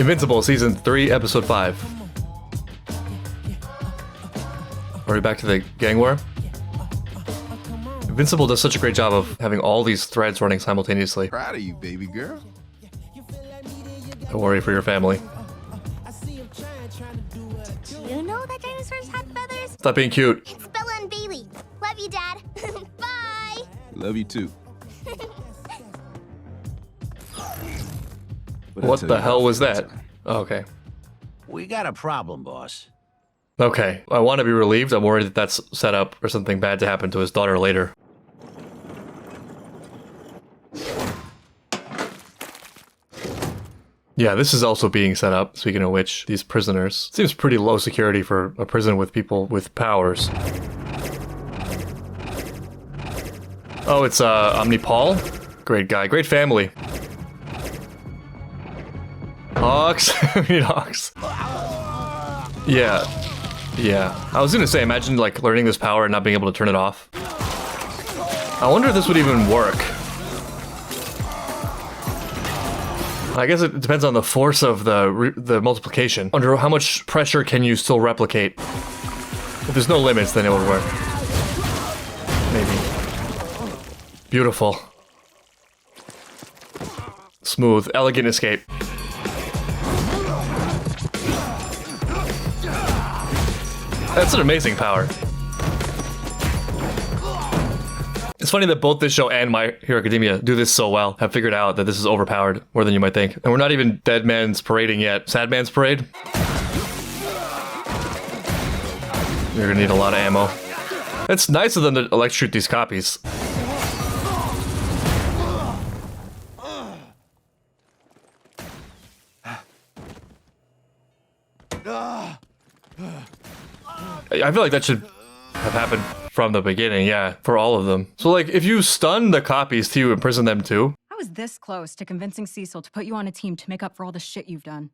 Invincible, Season 3, Episode 5. Are we back to the gang war? Invincible does such a great job of having all these threads running simultaneously. Proud of you, baby girl. Don't worry for your family. Do you know that dinosaurs had feathers? Stop being cute. It's Bella and Bailey. Love you, Dad. Bye. Love you too. What the hell was that? Oh, okay. We got a problem, boss. Okay. I want to be relieved. I'm worried that that's set up for something bad to happen to his daughter later. Yeah, this is also being set up, speaking of which, these prisoners. Seems pretty low security for a prison with people with powers. Oh, it's Omnipol? Great guy, great family. Hawks? We need Hawks. Yeah. Yeah. I was gonna say, imagine like learning this power and not being able to turn it off. I wonder if this would even work. I guess it depends on the force of the multiplication. Under how much pressure can you still replicate? If there's no limits, then it would work. Maybe. Beautiful. Smooth, elegant escape. That's an amazing power. It's funny that both this show and My Hero Academia do this so well, have figured out that this is overpowered more than you might think. And we're not even Dead Man's Parading yet. Sad Man's Parade? You're gonna need a lot of ammo. It's nice of them to electrocute these copies. I feel like that should have happened from the beginning, yeah, for all of them. So like, if you stun the copies, do you imprison them too? I was this close to convincing Cecil to put you on a team to make up for all the shit you've done.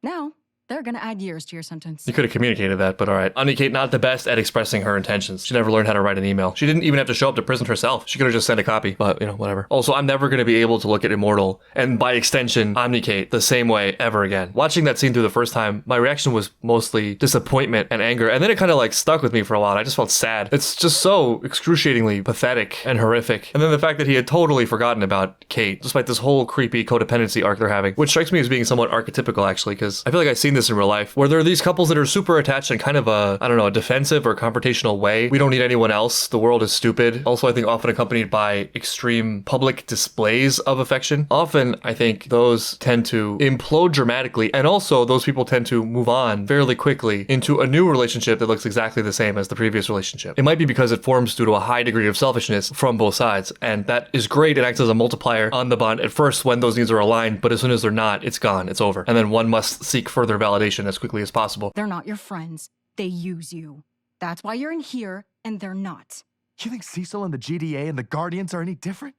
Now, they're gonna add years to your sentence. You could have communicated that, but alright. Omni-Kate not the best at expressing her intentions. She never learned how to write an email. She didn't even have to show up to prison herself. She could have just sent a copy, but you know, whatever. Also, I'm never gonna be able to look at Immortal, and by extension, Omni-Kate, the same way ever again. Watching that scene through the first time, my reaction was mostly disappointment and anger, and then it kind of like stuck with me for a while. I just felt sad. It's just so excruciatingly pathetic and horrific. And then the fact that he had totally forgotten about Kate, despite this whole creepy codependency arc they're having, which strikes me as being somewhat archetypical actually, because I feel like I've seen this in real life, where there are these couples that are super attached in kind of a, I don't know, a defensive or confrontational way. We don't need anyone else. The world is stupid. Also, I think often accompanied by extreme public displays of affection. Often, I think those tend to implode dramatically, and also those people tend to move on fairly quickly into a new relationship that looks exactly the same as the previous relationship. It might be because it forms due to a high degree of selfishness from both sides, and that is great. It acts as a multiplier on the bond at first when those needs are aligned, but as soon as they're not, it's gone, it's over. And then one must seek further validation as quickly as possible. They're not your friends. They use you. That's why you're in here, and they're not. You think Cecil and the GDA and the Guardians are any different?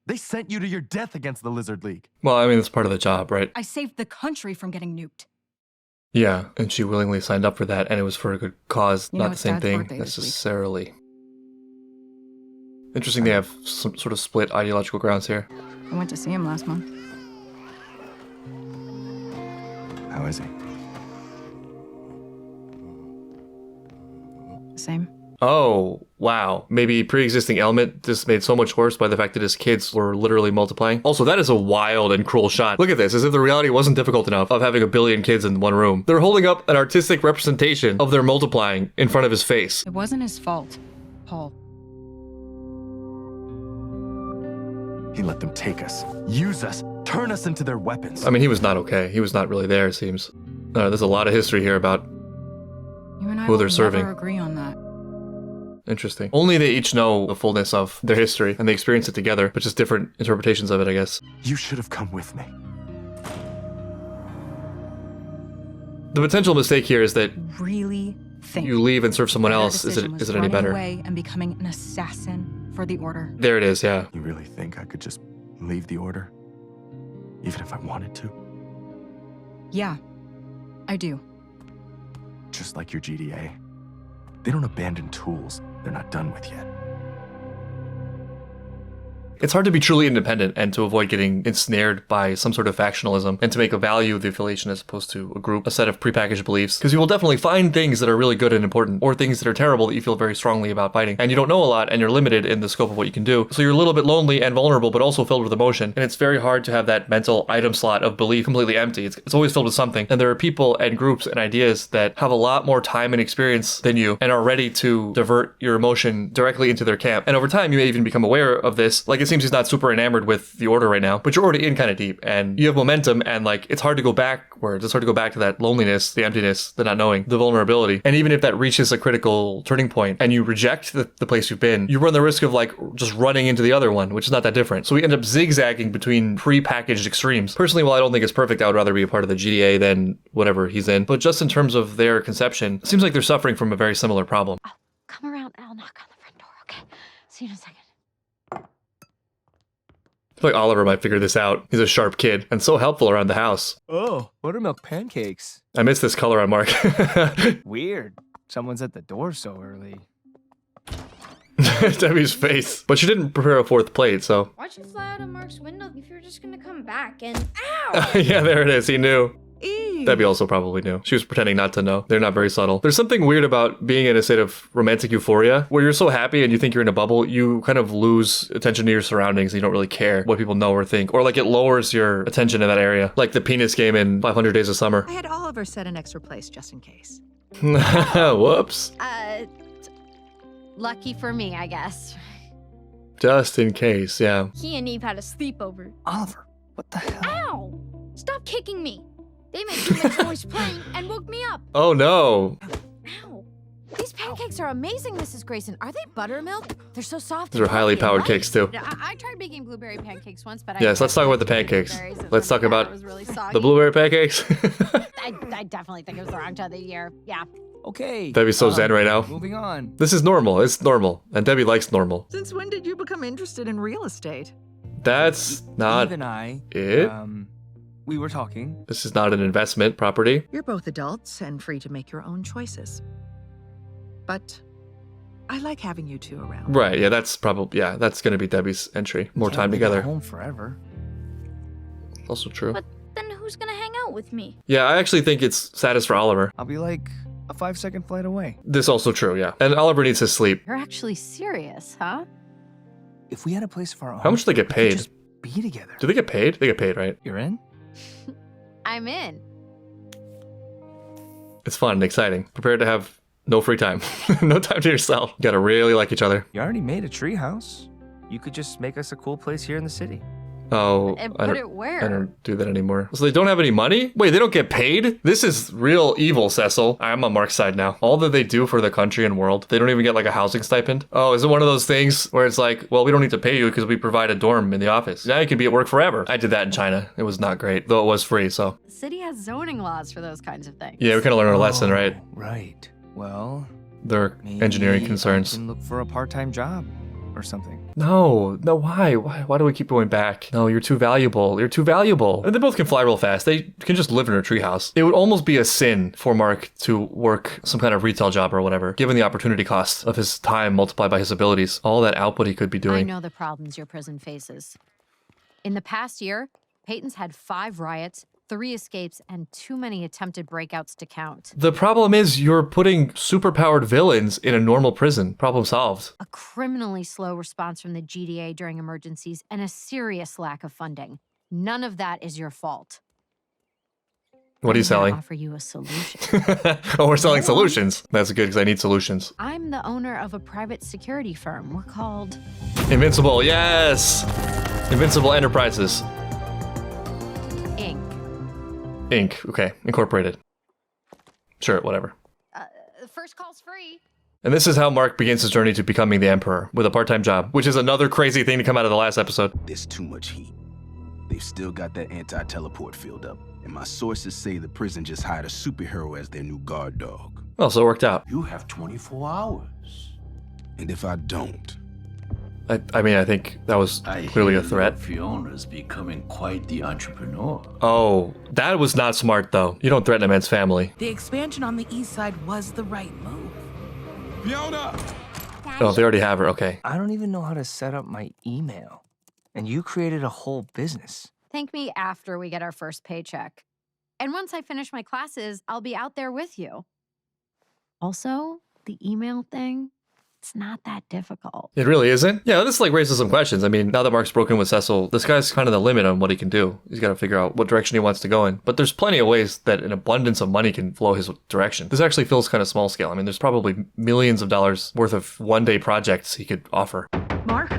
They sent you to your death against the Lizard League. Well, I mean, it's part of the job, right? I saved the country from getting nuked. Yeah, and she willingly signed up for that, and it was for a good cause, You know, not the it's same Dad's thing birthday this week. necessarily. Interesting they have some sort of split ideological grounds here. I went to see him last month. How is he? Same. Oh, wow. Maybe pre-existing element just made so much worse by the fact that his kids were literally multiplying. Also, that is a wild and cruel shot. Look at this, as if the reality wasn't difficult enough of having a billion kids in one room. They're holding up an artistic representation of their multiplying in front of his face. It wasn't his fault, Paul. He let them take us, use us, turn us into their weapons. I mean, he was not okay. He was not really there, it seems. There's a lot of history here about You and I who will they're serving. never agree on that. Interesting. Only they each know the fullness of their history, and they experience it together, but just different interpretations of it, I guess. You should have come with me. The potential mistake here is that Really think you leave and serve someone their else. Is decision was it any running better? away and becoming an assassin for the Order. There it is, yeah. You really think I could just leave the Order? Even if I wanted to? Yeah, I do. Just like your GDA. They don't abandon tools they're not done with yet. It's hard to be truly independent and to avoid getting ensnared by some sort of factionalism and to make a value of the affiliation as opposed to a group, a set of prepackaged beliefs. Because you will definitely find things that are really good and important or things that are terrible that you feel very strongly about fighting. And you don't know a lot and you're limited in the scope of what you can do. So you're a little bit lonely and vulnerable, but also filled with emotion. And it's very hard to have that mental item slot of belief completely empty. It's always filled with something. And there are people and groups and ideas that have a lot more time and experience than you and are ready to divert your emotion directly into their camp. And over time, you may even become aware of this. Like, it seems he's not super enamored with the Order right now, but you're already in kind of deep and you have momentum, and like, it's hard to go backwards. It's hard to go back to that loneliness, the emptiness, the not knowing, the vulnerability. And even if that reaches a critical turning point and you reject the place you've been, you run the risk of like just running into the other one, which is not that different. So we end up zigzagging between pre-packaged extremes. Personally, while I don't think it's perfect, I would rather be a part of the GDA than whatever he's in. But just in terms of their conception, it seems like they're suffering from a very similar problem. I'll come around and I'll knock on the front door, okay? See you in a second. I feel like Oliver might figure this out. He's a sharp kid and so helpful around the house. Oh, buttermilk pancakes. I miss this color on Mark. Weird. Someone's at the door so early. Debbie's face. But she didn't prepare a fourth plate, so. Why'd you fly out of Mark's window if you're just gonna come back and ow? Yeah, there it is. He knew. Debbie also probably knew. She was pretending not to know. They're not very subtle. There's something weird about being in a state of romantic euphoria where you're so happy and you think you're in a bubble, you kind of lose attention to your surroundings and you don't really care what people know or think. Or like it lowers your attention in that area. Like the penis game in 500 Days of Summer. I had Oliver set an extra place just in case. Whoops. Lucky for me, I guess. Just in case, yeah. He and Eve had a sleepover. Oliver, what the hell? Ow! Stop kicking me! They made too much noise playing and woke me up. Oh no. Ow. These pancakes are amazing, Mrs. Grayson. Are they buttermilk? They're so soft. These are highly powered cakes too. I tried baking blueberry pancakes once, but Yes, let's talk about the pancakes. Let's talk about really the blueberry pancakes. I definitely think it was the wrong time of the year. Yeah. Okay. Debbie's so zen right now. Moving on. This is normal. It's normal. And Debbie likes normal. Since when did you become interested in real estate? That's not Eve and I, it. we were talking. This is not an investment property. You're both adults and free to make your own choices. But I like having you two around. Right, yeah, that's probably, yeah, that's going to be Debbie's entry. More time Can't be together. home forever. Also true. But then who's gonna hang out with me? Yeah, I actually think it's saddest for Oliver. I'll be like a 5-second flight away. This also true, yeah. And Oliver needs his sleep. You're actually serious, huh? If we had a place of our own, How much do they get we could paid? just be together. Do they get paid? They get paid, right? You're in? I'm in. It's fun and exciting. Prepared to have no free time. No time to yourself. You gotta really like each other. You already made a treehouse. You could just make us a cool place here in the city. Oh, And I put don't, it where? I don't do that anymore. So they don't have any money? Wait, they don't get paid? This is real evil, Cecil. I'm on Mark's side now. All that they do for the country and world, they don't even get like a housing stipend. Oh, is it one of those things where it's like, well, we don't need to pay you because we provide a dorm in the office. Now you can be at work forever. I did that in China. It was not great, though it was free, so. The city has zoning laws for those kinds of things. Yeah, we kind of learned our lesson, right? Right. Well, Their maybe engineering I concerns. can look for a part-time job or something. No, why? Why do we keep going back? No, you're too valuable. You're too valuable. And they both can fly real fast. They can just live in a treehouse. It would almost be a sin for Mark to work some kind of retail job or whatever, given the opportunity cost of his time multiplied by his abilities. All that output he could be I doing. know the problems your prison faces. In the past year, Peyton's had 5 riots, 3 escapes, and too many attempted breakouts to count. The problem is you're putting superpowered villains in a normal prison. Problem solved. A criminally slow response from the GDA during emergencies, and a serious lack of funding. None of that is your fault. What are you I'm gonna selling? offer you a solution. Oh, we're selling solutions. That's good because I need solutions. I'm the owner of a private security firm. We're called Invincible, yes! Invincible Enterprises. Inc. Inc. Okay, incorporated. Sure, whatever. The first call's free. And this is how Mark begins his journey to becoming the Emperor with a part-time job, which is another crazy thing to come out of the last episode. There's too much heat. They've still got that anti-teleport filled up, and my sources say the prison just hired a superhero as their new guard dog. Well, so it worked out. You have 24 hours. And if I don't, I mean, I think that was clearly a threat. Fiona's becoming quite the entrepreneur. Oh, that was not smart, though. You don't threaten a man's family. The expansion on the east side was the right move. Fiona! Oh, they already have her. Okay. I don't even know how to set up my email. And you created a whole business. Thank me after we get our first paycheck. And once I finish my classes, I'll be out there with you. Also, the email thing, it's not that difficult. It really isn't? Yeah, this like raises some questions. I mean, now that Mark's broken with Cecil, this guy's kind of the limit on what he can do. He's got to figure out what direction he wants to go in. But there's plenty of ways that an abundance of money can flow his direction. This actually feels kind of small scale. I mean, there's probably millions of dollars worth of one-day projects he could offer. Mark?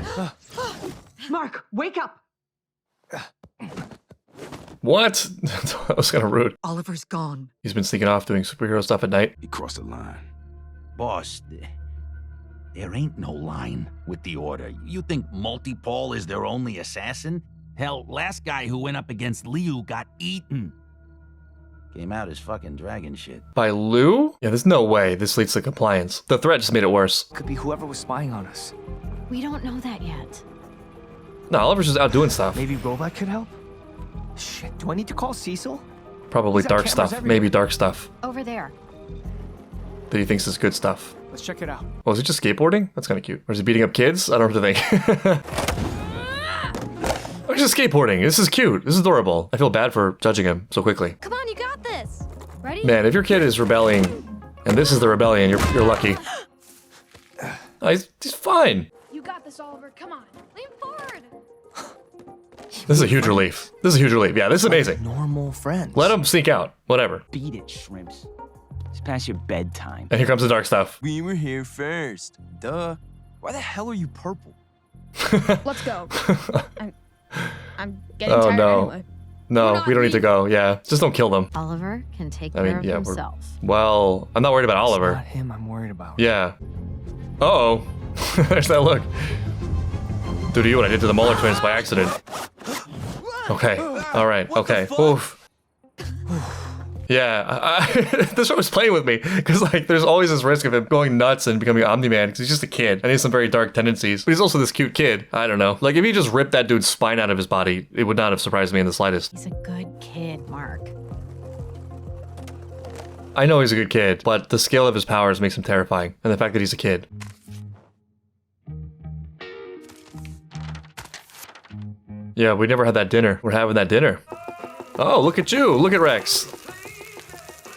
Mark, wake up! What? That was kind of rude. Oliver's gone. He's been sneaking off doing superhero stuff at night. He crossed the line. Boss, there ain't no line with the Order. You think Multipole is their only assassin? Hell, last guy who went up against Liu got eaten. Came out as fucking dragon shit. By Lou? Yeah, there's no way this leads to compliance. The threat just made it worse. Could be whoever was spying on us. We don't know that yet. No, Oliver's just out doing stuff. Maybe Robot could help? Shit, do I need to call Cecil? Probably He's got dark cameras stuff. everywhere. Maybe dark stuff Over there. that he thinks is good stuff. Let's check it out. Oh, is he just skateboarding? That's kind of cute. Or is he beating up kids? I don't know what to think. Oh, he's just skateboarding. This is cute. This is adorable. I feel bad for judging him so quickly. Come on, you got this. Ready? Man, if your kid is rebelling, and this is the rebellion, you're lucky. Oh, he's fine. You got this, Oliver. Come on. Lean forward. This is a huge relief. This is a huge relief. Yeah, this is amazing. Normal friends. Let him sneak out. Whatever. Beat it, shrimps. It's past your bedtime. And here comes the dark stuff. We were here first. Duh. Why the hell are you purple? Let's go. I'm getting Oh, tired no. anyway. No, we don't need to go. Yeah, just don't kill them. Oliver can take I mean, care of yeah, himself. Well, I'm not worried about It's Oliver. not him I'm worried about. Yeah. Uh-oh. There's that look. Due to you, what I did to the Muller twins by accident. Okay. All right. Okay. Oof. Yeah. This show was playing with me because like there's always this risk of him going nuts and becoming Omni-Man because he's just a kid and he has some very dark tendencies. But he's also this cute kid. I don't know. Like if he just ripped that dude's spine out of his body, it would not have surprised me in the slightest. He's a good kid, Mark. I know he's a good kid, but the scale of his powers makes him terrifying, and the fact that he's a kid. Yeah, we never had that dinner. We're having that dinner. Oh, look at you. Look at Rex.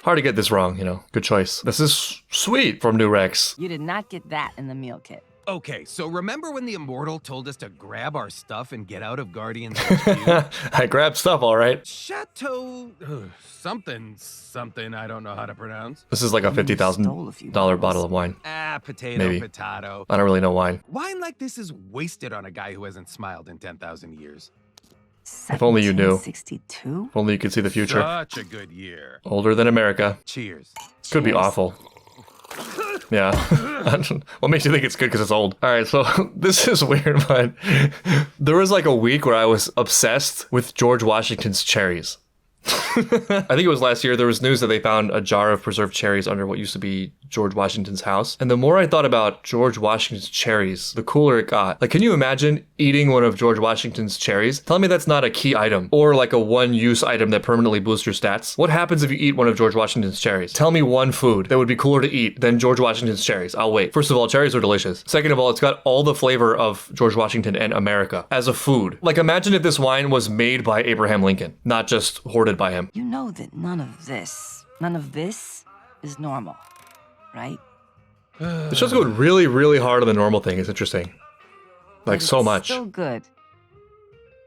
Hard to get this wrong, you know. Good choice. This is sweet from New Rex. You did not get that in the meal kit. Okay, so remember when the Immortal told us to grab our stuff and get out of Guardians HQ? I grabbed stuff, all right. Chateau... something I don't know how to pronounce. This is like a $50,000 bottle of wine. Potato, Maybe. potato. I don't really know wine. Wine like this is wasted on a guy who hasn't smiled in 10,000 years. If only you knew. 62? If only you could see the future. Such a good year. Older than America. Cheers. Could be awful. Yeah. What makes you think it's good because it's old? All right, so this is weird, but there was like a week where I was obsessed with George Washington's cherries. I think it was last year. There was news that they found a jar of preserved cherries under what used to be George Washington's house. And the more I thought about George Washington's cherries, the cooler it got. Like, can you imagine eating one of George Washington's cherries? Tell me that's not a key item or like a one-use item that permanently boosts your stats. What happens if you eat one of George Washington's cherries? Tell me one food that would be cooler to eat than George Washington's cherries. I'll wait. First of all, cherries are delicious. Second of all, it's got all the flavor of George Washington and America as a food. Like, imagine if this wine was made by Abraham Lincoln, not just hoarded by him. You know that none of this is normal, right? The show's going really, really hard on the normal thing. It's interesting. Like, so much. Still good.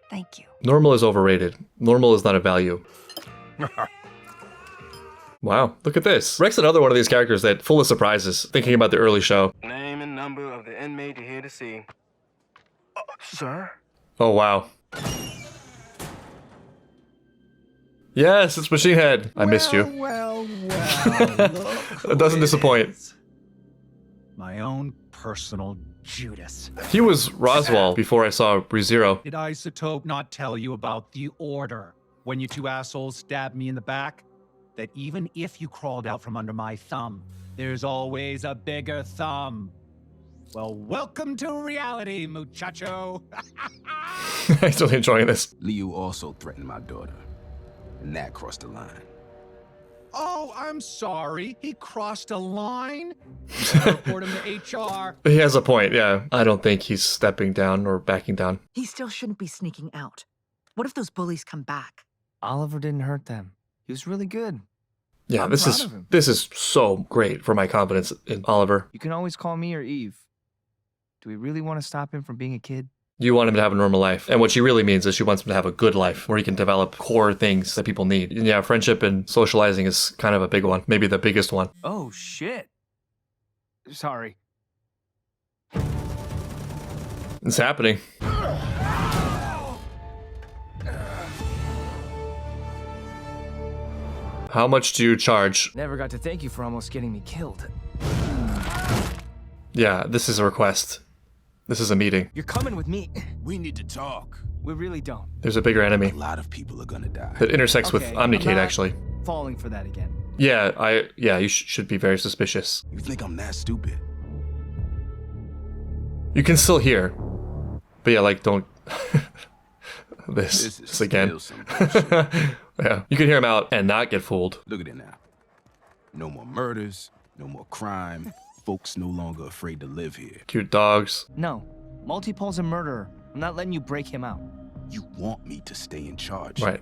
Thank you. Normal is overrated. Normal is not a value. Wow, look at this. Rex, another one of these characters that full of surprises, thinking about the early show. Name and number of the inmate you're here to see. Sir? Oh, wow. Yes, it's Machine Head. I missed you. Well, It doesn't disappoint. My own personal Judas. He was Roswell before I saw ReZero. Did Isotope not tell you about the Order when you two assholes stabbed me in the back? That even if you crawled out from under my thumb, there's always a bigger thumb. Well, welcome to reality, muchacho. I'm really enjoying this. Liu also threatened my daughter, and that crossed the line. Oh, I'm sorry. He crossed a line. Report him to HR. He has a point, yeah. I don't think he's stepping down or backing down. He still shouldn't be sneaking out. What if those bullies come back? Oliver didn't hurt them. He was really good. Yeah, I'm this proud is of him. this is so great for my confidence in Oliver. You can always call me or Eve. Do we really want to stop him from being a kid? You want him to have a normal life. And what she really means is she wants him to have a good life where he can develop core things that people need. And yeah, friendship and socializing is kind of a big one. Maybe the biggest one. Oh, shit. Sorry. It's happening. How much do you charge? Never got to thank you for almost getting me killed. Yeah, this is a request. This is a meeting. You're coming with me. We need to talk. We really don't. There's a bigger enemy. A lot of people are gonna die. That intersects with Okay, Omnicate, I'm not actually. Falling for that again. Yeah, you should be very suspicious. You think I'm that stupid? You can still hear. But yeah, like, don't... This is this again. still some bullshit. Yeah, you can hear him out and not get fooled. Look at it now. No more murders, no more crime. Folks no longer afraid to live here. Cute dogs. No. Multipol's a murderer. I'm not letting you break him out. You want me to stay in charge. Right.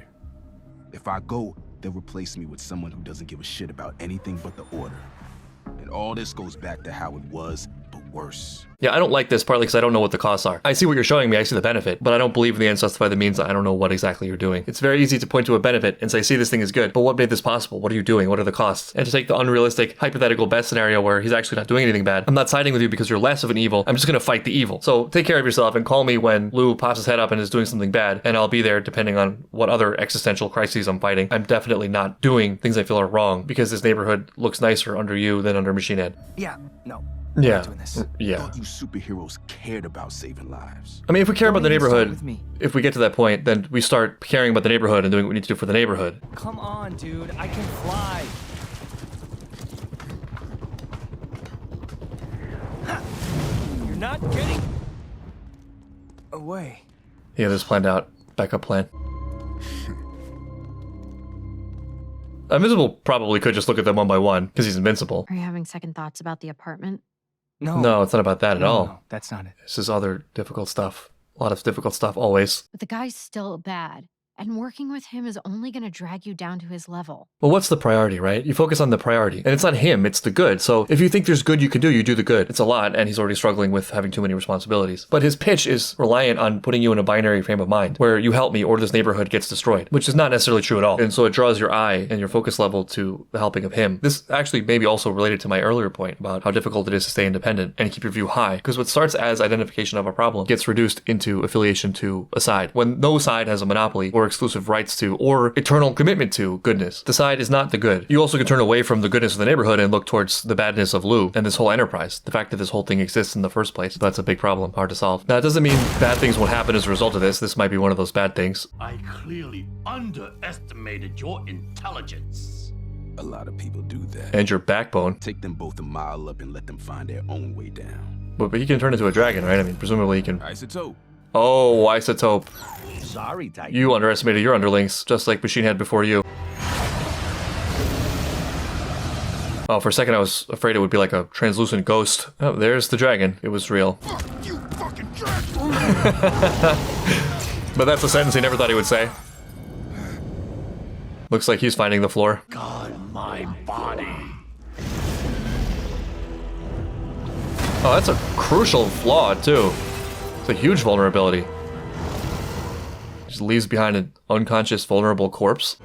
If I go, they'll replace me with someone who doesn't give a shit about anything but the order. And all this goes back to how it was, but worse. Yeah, I don't like this partly because I don't know what the costs are. I see what you're showing me, I see the benefit, but I don't believe in the ends justify the means. I don't know what exactly you're doing. It's very easy to point to a benefit and say, see, this thing is good, but what made this possible? What are you doing? What are the costs? And to take the unrealistic, hypothetical best scenario where he's actually not doing anything bad. I'm not siding with you because you're less of an evil. I'm just going to fight the evil. So take care of yourself and call me when Lou pops his head up and is doing something bad, and I'll be there depending on what other existential crises I'm fighting. I'm definitely not doing things I feel are wrong because this neighborhood looks nicer under you than under Machine Head. Yeah, no. Yeah. Not doing this. Yeah. Thought you superheroes cared about saving lives. I mean, if we care about the Don't even start neighborhood, with me. if we get to that point, then we start caring about the neighborhood and doing what we need to do for the neighborhood. Come on, dude. I can fly. You're not getting away. Yeah, this planned out. Backup plan. Invincible probably could just look at them one by one because he's invincible. Are you having second thoughts about the apartment? No, it's not about that at all. No, that's not it. This is other difficult stuff. A lot of difficult stuff, always. But the guy's still bad, and working with him is only going to drag you down to his level. Well, what's the priority, right? You focus on the priority. And it's not him, it's the good. So if you think there's good you can do, you do the good. It's a lot, and he's already struggling with having too many responsibilities. But his pitch is reliant on putting you in a binary frame of mind, where you help me or this neighborhood gets destroyed, which is not necessarily true at all. And so it draws your eye and your focus level to the helping of him. This actually may be also related to my earlier point about how difficult it is to stay independent and keep your view high, because what starts as identification of a problem gets reduced into affiliation to a side. When no side has a monopoly or exclusive rights to or eternal commitment to goodness, the side is not the good. You also can turn away from the goodness of the neighborhood and look towards the badness of Lou and this whole enterprise. The fact that this whole thing exists in the first place, that's a big problem, hard to solve. Now, it doesn't mean bad things won't happen as a result of this. This might be one of those bad things. I clearly underestimated your intelligence. A lot of people do that. And your backbone. Take them both a mile up and let them find their own way down. But he can turn into a dragon, right? I mean, presumably he can... Isotope. Oh, Isotope. Sorry, Titan. You underestimated your underlings, just like Machine Head before you. Oh, for a second I was afraid it would be like a translucent ghost. Oh, there's the dragon. It was real. Fuck you, fucking dragon! But that's a sentence he never thought he would say. Looks like he's finding the floor. God, my body. Oh, that's a crucial flaw, too. It's a huge vulnerability. Just leaves behind an unconscious, vulnerable corpse.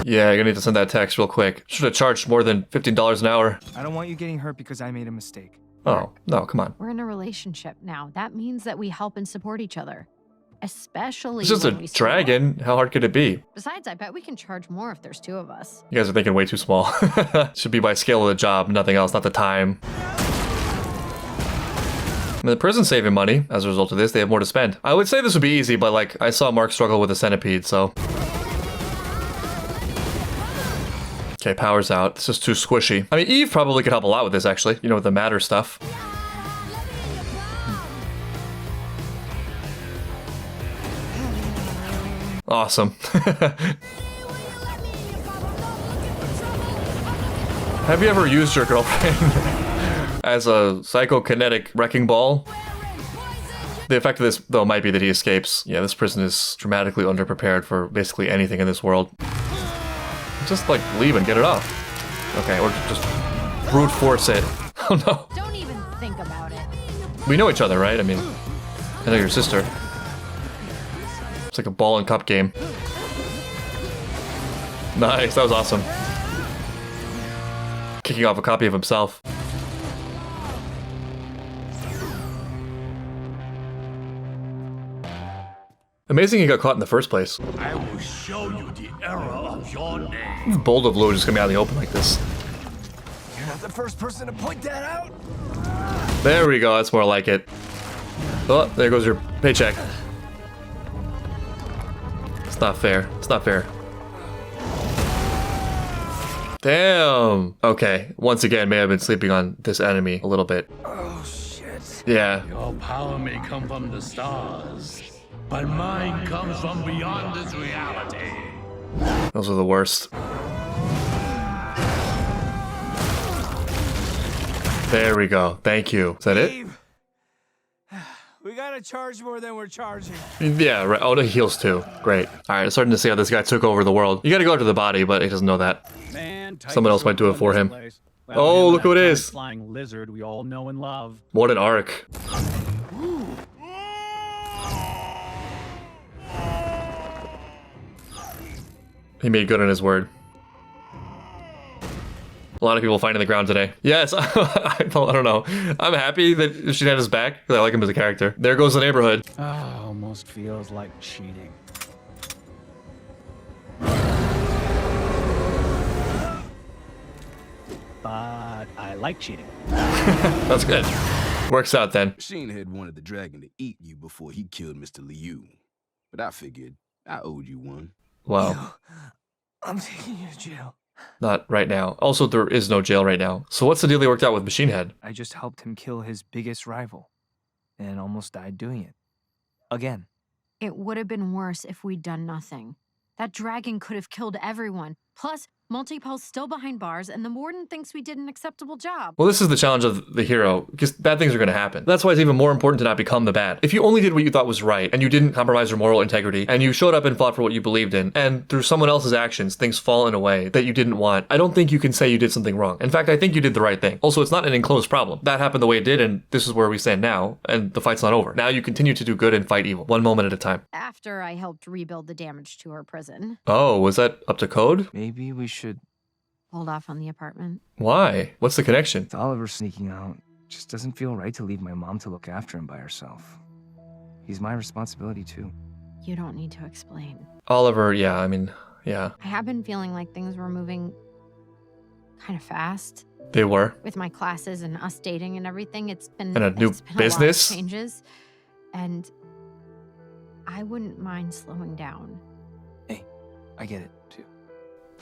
Yeah, you're gonna need to send that text real quick. Should have charged more than $15 an hour. I don't want you getting hurt because I made a mistake. Oh, no, come on. We're in a relationship now. That means that we help and support each other. Especially It's just a when we screw up. dragon. How hard could it be? Besides, I bet we can charge more if there's two of us. You guys are thinking way too small. Should be by scale of the job, nothing else, not the time. I mean, the prison's saving money as a result of this. They have more to spend. I would say this would be easy, but like, I saw Mark struggle with a centipede, so... Okay, power's out. This is too squishy. I mean, Eve probably could help a lot with this, actually. You know, with the matter stuff. Awesome. Have you ever used your girlfriend as a psychokinetic wrecking ball? The effect of this, though, might be that he escapes. Yeah, this prison is dramatically underprepared for basically anything in this world. Just, like, leave and get it off. Okay, or just brute force it. Oh, no. Don't even think about it. We know each other, right? I mean, I know your sister. It's like a ball and cup game. Nice, that was awesome. Kicking off a copy of himself. Amazing he got caught in the first place. I will show you the error of your name. It's bold of Lou just coming out in the open like this. You're not the first person to point that out. There we go, that's more like it. Oh, there goes your paycheck. It's not fair. It's not fair. Damn. Okay, once again, may have been sleeping on this enemy a little bit. Oh, shit. Yeah. Your power may come from the stars, but mine comes from beyond this reality. Those are the worst. There we go. Thank you. Is that it? We gotta charge more than we're charging. Yeah, right. Oh, the heals too. Great. All right, starting to see how this guy took over the world. You gotta go to the body, but he doesn't know that. Man, someone else might do it for him. Well, Oh, look who it is. Flying lizard we all know and love. What an arc. He made good on his word. A lot of people finding the ground today. Yes, I don't know. I'm happy that she had his back because I like him as a character. There goes the neighborhood. Oh, almost feels like cheating. But I like cheating. That's good. Works out then. Machine Head wanted the dragon to eat you before he killed Mr. Liu. But I figured I owed you one. Wow. I'm taking you to jail. Not right now. Also, there is no jail right now. So what's the deal they worked out with Machine Head? I just helped him kill his biggest rival and almost died doing it. Again. It would have been worse if we'd done nothing. That dragon could have killed everyone. Plus, Multipel's still behind bars, and the warden thinks we did an acceptable job. Well, this is the challenge of the hero, because bad things are going to happen. That's why it's even more important to not become the bad. If you only did what you thought was right, and you didn't compromise your moral integrity, and you showed up and fought for what you believed in, and through someone else's actions, things fall in a way that you didn't want, I don't think you can say you did something wrong. In fact, I think you did the right thing. Also, it's not an enclosed problem. That happened the way it did, and this is where we stand now, and the fight's not over. Now you continue to do good and fight evil, one moment at a time. After I helped rebuild the damage to her prison. Oh, was that up to code? Maybe we should hold off on the apartment. Why? What's the connection? With Oliver sneaking out, just doesn't feel right to leave my mom to look after him by herself. He's my responsibility too. You don't need to explain. Oliver, yeah, I mean, yeah. I have been feeling like things were moving kind of fast. They were. With my classes and us dating and everything, it's been and a new business. A lot of changes, and I wouldn't mind slowing down. Hey, I get it too.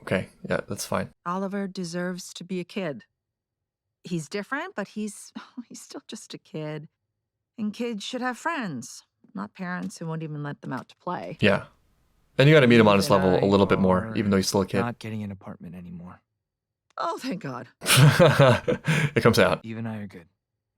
Okay, yeah, that's fine. Oliver deserves to be a kid. He's different, but he's still just a kid. And kids should have friends, not parents who won't even let them out to play. Yeah. And you gotta meet him on his level a little bit more, even though he's still a kid. Not getting an apartment anymore. Oh, thank God. It comes out. Eve and I are good.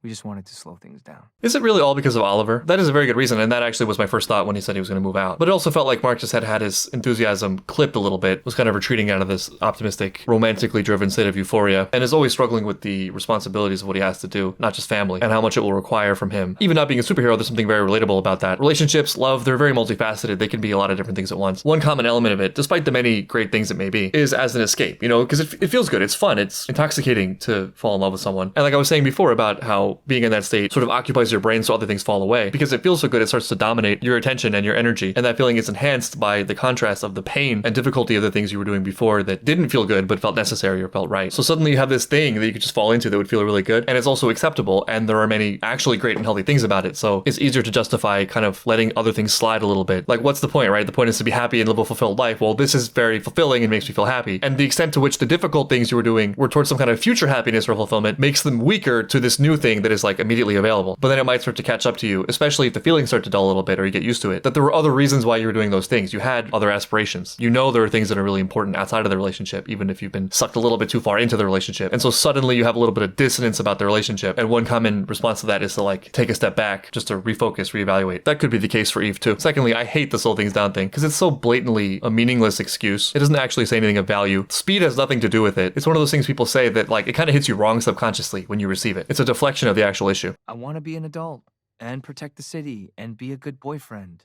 We just wanted to slow things down. Is it really all because of Oliver? That is a very good reason, and that actually was my first thought when he said he was going to move out. But it also felt like Mark just had his enthusiasm clipped a little bit, was kind of retreating out of this optimistic, romantically driven state of euphoria, and is always struggling with the responsibilities of what he has to do, not just family, and how much it will require from him. Even not being a superhero, there's something very relatable about that. Relationships, love, they're very multifaceted. They can be a lot of different things at once. One common element of it, despite the many great things it may be, is as an escape, because it feels good, it's fun, it's intoxicating to fall in love with someone. And like I was saying before about how being in that state sort of occupies your brain so other things fall away. Because it feels so good, it starts to dominate your attention and your energy. And that feeling is enhanced by the contrast of the pain and difficulty of the things you were doing before that didn't feel good but felt necessary or felt right. So suddenly you have this thing that you could just fall into that would feel really good. And it's also acceptable. And there are many actually great and healthy things about it. So it's easier to justify kind of letting other things slide a little bit. Like, what's the point, right? The point is to be happy and live a fulfilled life. Well, this is very fulfilling and makes me feel happy. And the extent to which the difficult things you were doing were towards some kind of future happiness or fulfillment makes them weaker to this new thing thing that is like immediately available. But then it might start to catch up to you, especially if the feelings start to dull a little bit or you get used to it, that there were other reasons why you were doing those things. You had other aspirations. You know there are things that are really important outside of the relationship, even if you've been sucked a little bit too far into the relationship. And so suddenly you have a little bit of dissonance about the relationship. And one common response to that is to like take a step back, just to refocus, reevaluate. That could be the case for Eve too. Secondly, I hate the slow things down thing because it's so blatantly a meaningless excuse. It doesn't actually say anything of value. Speed has nothing to do with it. It's one of those things people say that like it kind of hits you wrong subconsciously when you receive it. It's a deflection of the actual issue. I want to be an adult and protect the city and be a good boyfriend.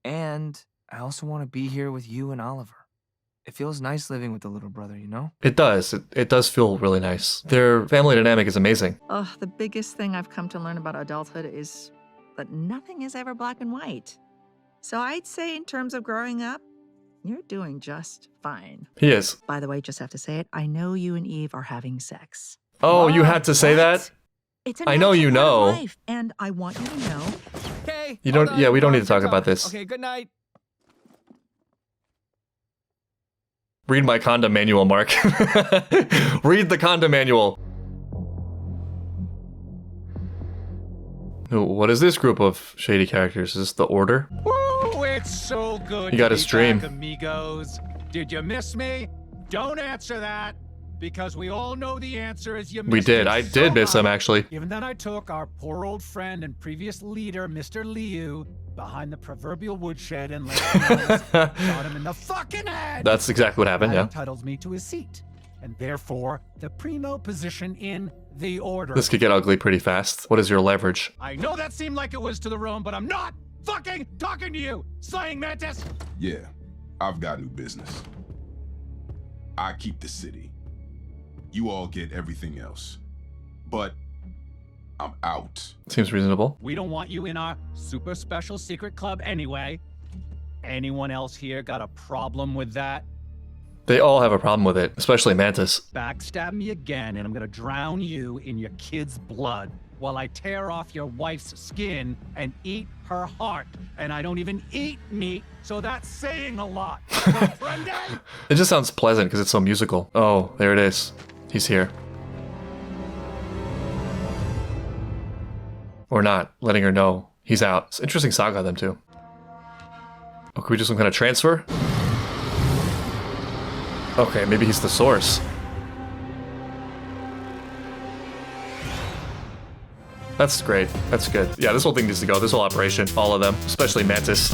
And I also want to be here with you and Oliver. It feels nice living with the little brother, you know? It does. It does feel really nice. Their family dynamic is amazing. Oh, the biggest thing I've come to learn about adulthood is that nothing is ever black and white. So I'd say in terms of growing up, you're doing just fine. He is. By the way, just have to say it, I know you and Eve are having sex. Oh, you had to say that? It's a I know you natural part of know. life, and I want you to know. Okay. You don't. Yeah, we don't need to talk about this. Okay, good night. Read my condom manual, Mark. Read the condom manual. What is this group of shady characters? Is this the Order? Woo, it's so good. You got to his be dream. back, amigos. Did you miss me? Don't answer that, because we all know the answer is you missed We did. me I so did miss him, much. actually. Even then, I took our poor old friend and previous leader, Mr. Liu, behind the proverbial woodshed and shot him in the fucking head. That's exactly what happened, That yeah. entitles me to his seat, and therefore the primo position in the Order. This could get ugly pretty fast. What is your leverage? I know that seemed like it was to the room, but I'm not fucking talking to you, Slaying Mantis. Yeah, I've got new business. I keep the city. You all get everything else. But I'm out. Seems reasonable. We don't want you in our super special secret club anyway. Anyone else here got a problem with that? They all have a problem with it, especially Mantis. Backstab me again, and I'm gonna drown you in your kid's blood while I tear off your wife's skin and eat her heart. And I don't even eat meat, so that's saying a lot. Comprende? It just sounds pleasant because it's so musical. Oh, there it is. He's here. Or not, letting her know he's out. It's an interesting saga, them two. Oh, could we do some kind of transfer? Okay, maybe he's the source. That's great. That's good. Yeah, this whole thing needs to go. This whole operation. All of them. Especially Mantis.